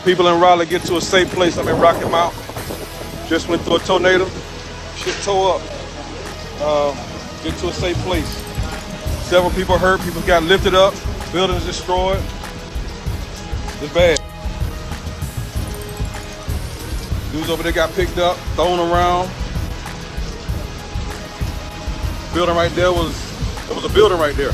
People in Raleigh get to a safe place. I'm in Rocky Mount. Just went through a tornado. Shit tore up. Get to a safe place. Several people hurt. People got lifted up. Buildings destroyed. It's bad. Dudes over there got picked up, thrown around. Building right there was a building right there.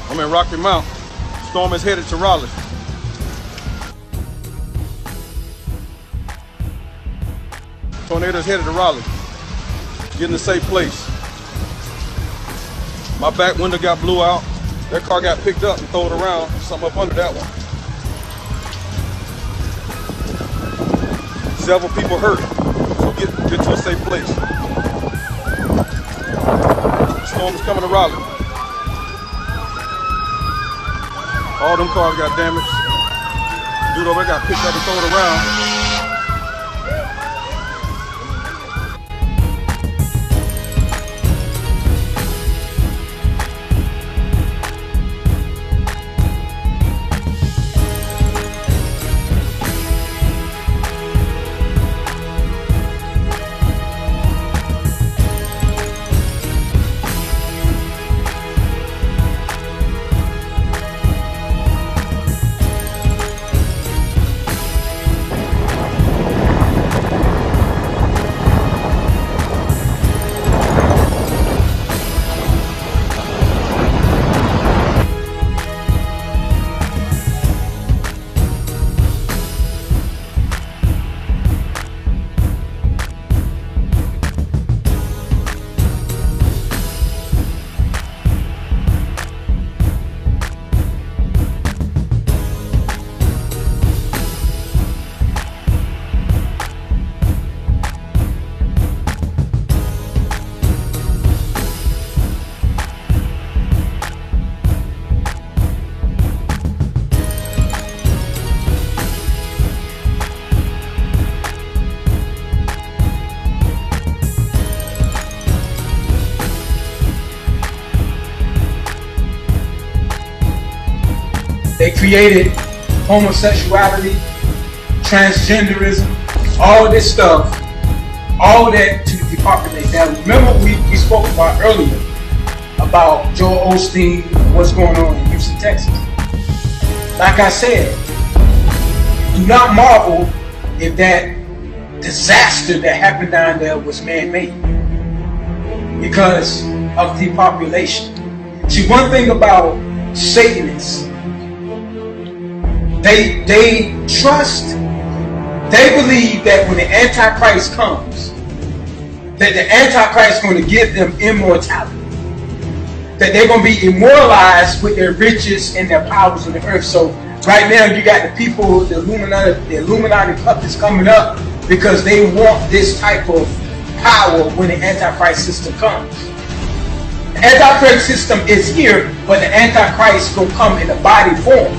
I'm in Rocky Mount. Storm is headed to Raleigh. Tornado's headed to Raleigh. Get in a safe place. My back window got blew out. That car got picked up and thrown around. Something up under that one. Several people hurt. So get to a safe place. The storm is coming to Raleigh. All them cars got damaged. Dude over there got picked up and thrown around. They created homosexuality, transgenderism, all this stuff, all that to depopulate. Now remember we spoke about earlier about Joel Osteen, what's going on in Houston, Texas. Like I said, do not marvel if that disaster that happened down there was man-made because of depopulation. See, one thing about Satanists, they believe that when the Antichrist comes, that the Antichrist is going to give them immortality. That they're going to be immortalized with their riches and their powers on the earth. So right now you got the people, the Illuminati puppets coming up because they want this type of power when the Antichrist system comes. The Antichrist system is here, but the Antichrist will come in a body form.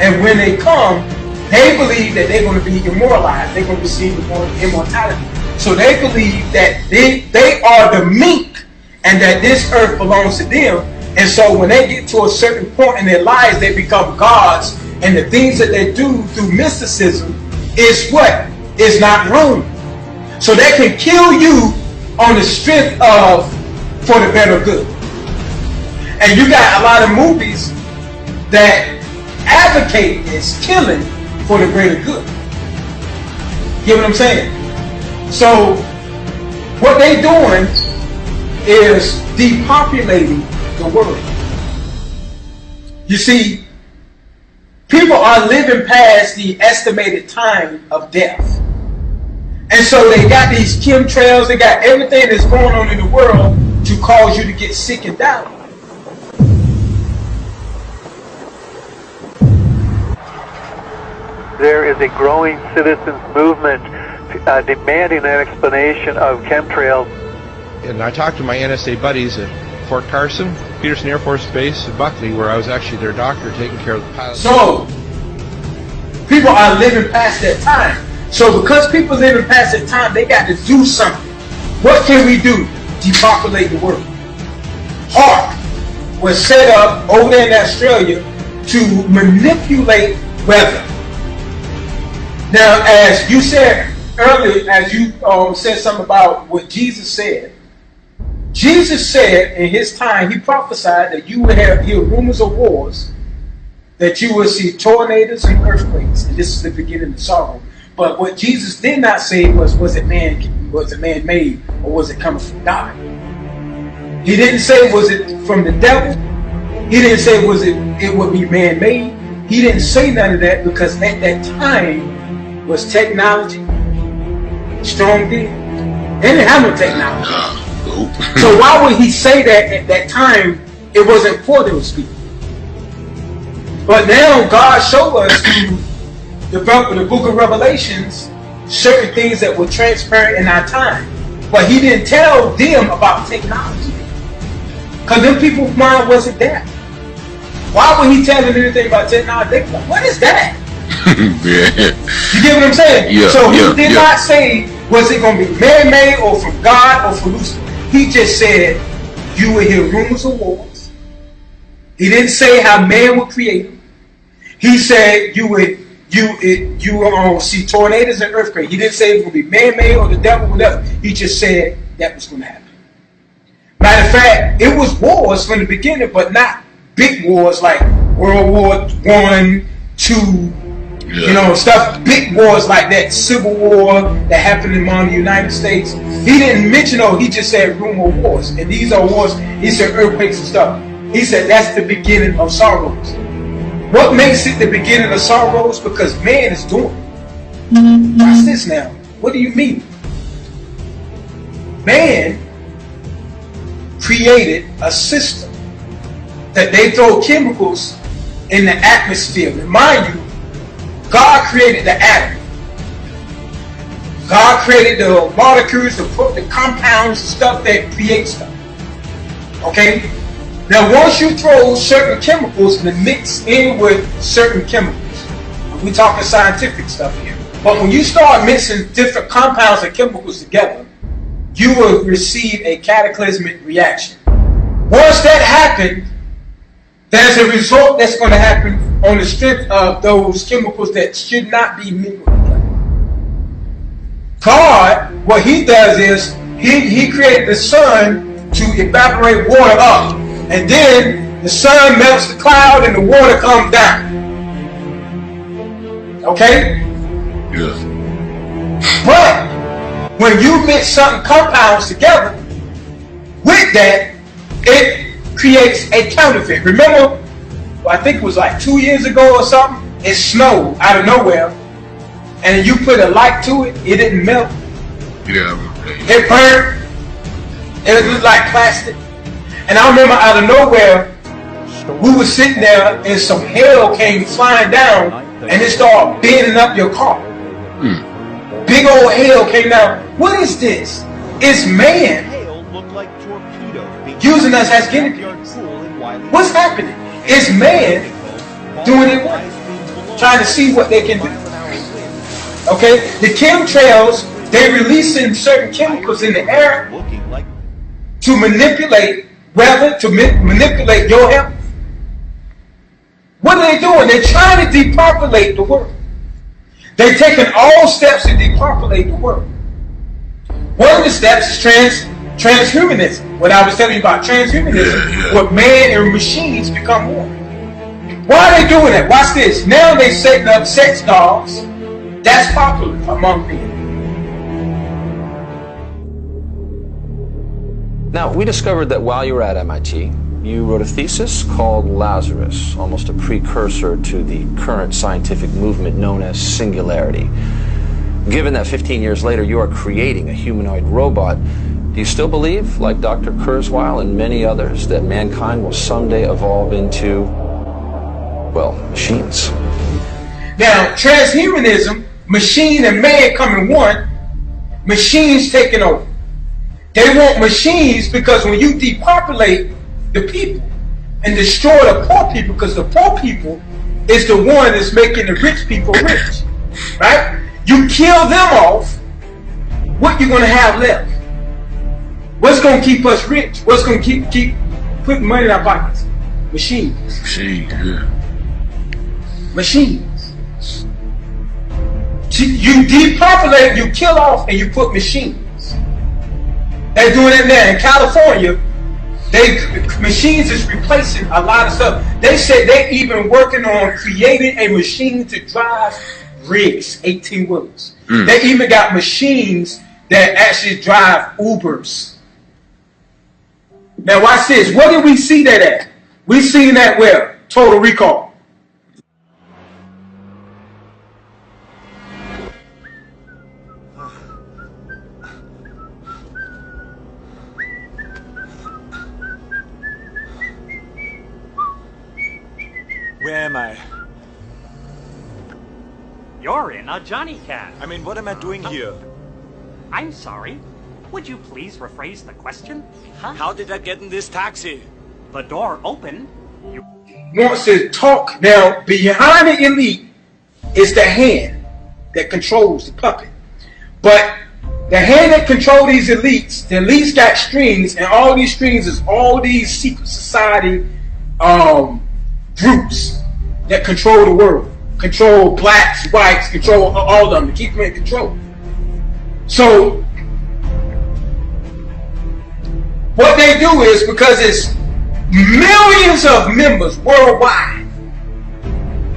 And when they come, they believe that they're going to be immortalized. They're going to receive immortality. So they believe that they are the mink and that this earth belongs to them. And so when they get to a certain point in their lives, they become gods. And the things that they do through mysticism is what? Is not room. So they can kill you on the strength of for the better good. And you got a lot of movies that advocate this killing for the greater good. Get what I'm saying? So what they doing is depopulating the world. You see, people are living past the estimated time of death. And so they got these chemtrails, they got everything that's going on in the world to cause you to get sick and die. There is a growing citizens movement demanding an explanation of chemtrails. And I talked to my NSA buddies at Fort Carson, Peterson Air Force Base, and Buckley, where I was actually their doctor taking care of the pilots. So, people are living past that time. So because people living past that time, they got to do something. What can we do? depopulate the world. HARP was set up over there in Australia to manipulate weather. Now, as you said earlier, as you said something about what Jesus said, Jesus said in his time, he prophesied that you would hear rumors of wars, that you would see tornadoes and earthquakes, and this is the beginning of sorrow. But what Jesus did not say was it man-made, or was it coming from God? He didn't say was it from the devil. He didn't say it would be man-made. He didn't say none of that, because at that time was technology strong then. They didn't have no technology. So why would he say that at that time? It wasn't for those people. But now God showed us through the book of Revelations certain things that were transparent in our time. But he didn't tell them about technology, because them people's mind wasn't there. Why would he tell them anything about technology? They were like, what is that? You get what I'm saying? Yeah, so he did not say was it going to be man-made or from God or from Lucifer. He just said you would hear rumors of wars. He didn't say how man would create them. He said you would see tornadoes and earthquakes. He didn't say it was going to be man-made or the devil, whatever. He just said that was going to happen. Matter of fact, it was wars from the beginning, but not big wars like World War I, II, stuff, big wars like that, Civil War that happened among the United States. He didn't mention, he just said rumor wars. And these are wars, he said earthquakes and stuff. He said that's the beginning of sorrows. What makes it the beginning of sorrows? Because man is doing it. Watch this now. What do you mean? Man created a system that they throw chemicals in the atmosphere. And mind you, God created the atom. God created the molecules, the compounds, stuff that creates stuff. Okay? Now, once you throw certain chemicals and mix in with certain chemicals, we're talking scientific stuff here, but when you start mixing different compounds and chemicals together, you will receive a cataclysmic reaction. Once that happens, there's a result that's going to happen on the strength of those chemicals that should not be mingled together. God, what he does is, he created the sun to evaporate water up. And then the sun melts the cloud and the water comes down. Okay? Yes. But when you mix certain compounds together, with that, it creates a counterfeit. Remember, I think it was like 2 years ago or something, it snowed out of nowhere, and you put a light to it, it didn't melt. Yeah. It burned. It looked like plastic. And I remember out of nowhere, we were sitting there and some hail came flying down and it started bending up your car. Big old hail came down. What is this? It's man using us as guinea pigs. What's happening? It's man doing it work, trying to see what they can do. Okay? The chemtrails, they're releasing certain chemicals in the air to manipulate weather, to manipulate your health. What are they doing? They're trying to depopulate the world. They're taking all steps to depopulate the world. One of the steps is transhumanism. What I was telling you about transhumanism, where man and machines become one. Why are they doing that? Watch this. Now they're setting up sex dolls. That's popular among men. Now, we discovered that while you were at MIT, you wrote a thesis called Lazarus, almost a precursor to the current scientific movement known as singularity. Given that 15 years later you are creating a humanoid robot, do you still believe, like Dr. Kurzweil and many others, that mankind will someday evolve into, well, machines? Now, transhumanism, machine and man coming one, machines taking over. They want machines because when you depopulate the people and destroy the poor people, because the poor people is the one that's making the rich people rich, right? You kill them off, what you going to have left? What's going to keep us rich? What's going to keep putting money in our pockets? Machines. Machine, yeah. Machines. You depopulate, you kill off, and you put machines. They're doing it now in California. Machines is replacing a lot of stuff. They said they're even working on creating a machine to drive rigs, 18-wheelers. They even got machines that actually drive Ubers. Now watch this. What did we see that at? We seen that where? Total Recall. Where am I? You're in a Johnny Cab. I mean, what am I doing here? I'm sorry. Would you please rephrase the question? Huh? How did I get in this taxi? The door opened. You Wants to talk. Now, behind the elite is the hand that controls the puppet. But the hand that controls these elites, the elites got strings, and all these strings is all these secret society groups that control the world. Control blacks, whites, control all of them, to keep them in control. So, what they do is, because it's millions of members worldwide,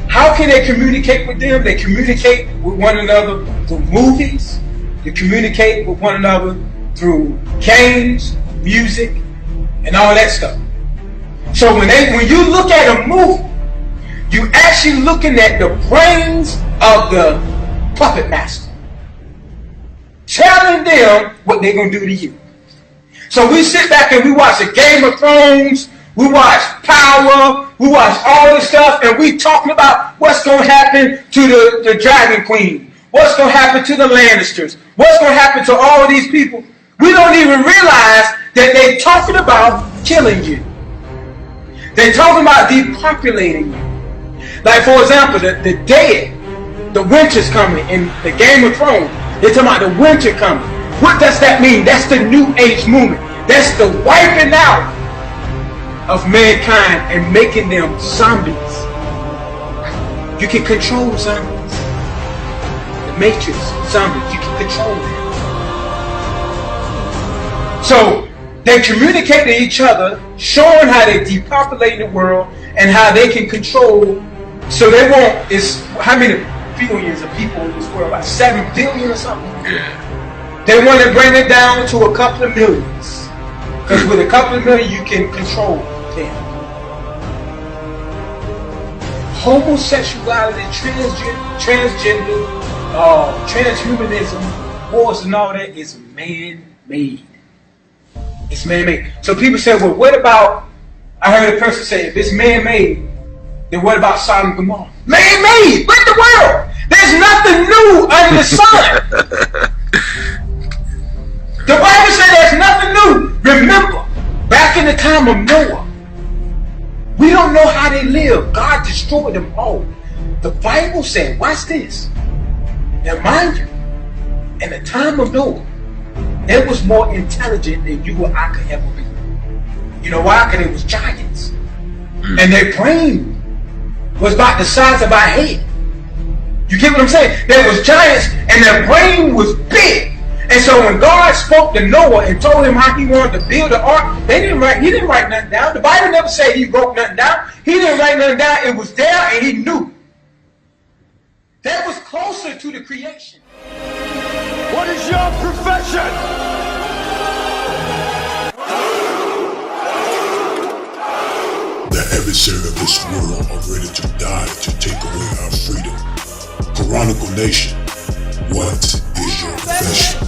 how can they communicate with them? They communicate with one another through movies. They communicate with one another through games, music, and all that stuff. So when you look at a movie, you actually looking at the brains of the puppet master, telling them what they're going to do to you. So we sit back and we watch the Game of Thrones, we watch Power, we watch all this stuff, and we talking about what's going to happen to the Dragon Queen, what's going to happen to the Lannisters, what's going to happen to all these people. We don't even realize that they're talking about killing you. They're talking about depopulating you. Like, for example, the dead, the winter's coming in the Game of Thrones. They're talking about the winter coming. What does that mean? That's the New Age movement. That's the wiping out of mankind and making them zombies. You can control zombies. The Matrix, zombies, you can control them. So, they communicate to each other, showing how they depopulate the world and how they can control. So they want, how many billions of people in this world? About 7 billion or something? Yeah. They want to bring it down to a couple of millions. Because with a couple of million, you can control them. Homosexuality, transgender, transhumanism, wars and all that is man-made. It's man-made. So people say, well, what about, I heard a person say, if it's man-made, then what about Sodom and Gomorrah? Man-made! What in the world? There's nothing new under the sun. The Bible said there's nothing new. Remember, back in the time of Noah, we don't know how they lived. God destroyed them all. The Bible said, watch this. Now mind you, in the time of Noah, they was more intelligent than you or I could ever be. You know why? Because it was giants. And their brain was about the size of our head. You get what I'm saying? There was giants and their brain was big. And so when God spoke to Noah and told him how he wanted to build the ark, he didn't write nothing down. The Bible never said he wrote nothing down. He didn't write nothing down. It was there and he knew. That was closer to the creation. What is your profession? The adversary of this world are ready to die to take away our freedom. Chronicle Nation, what is your profession?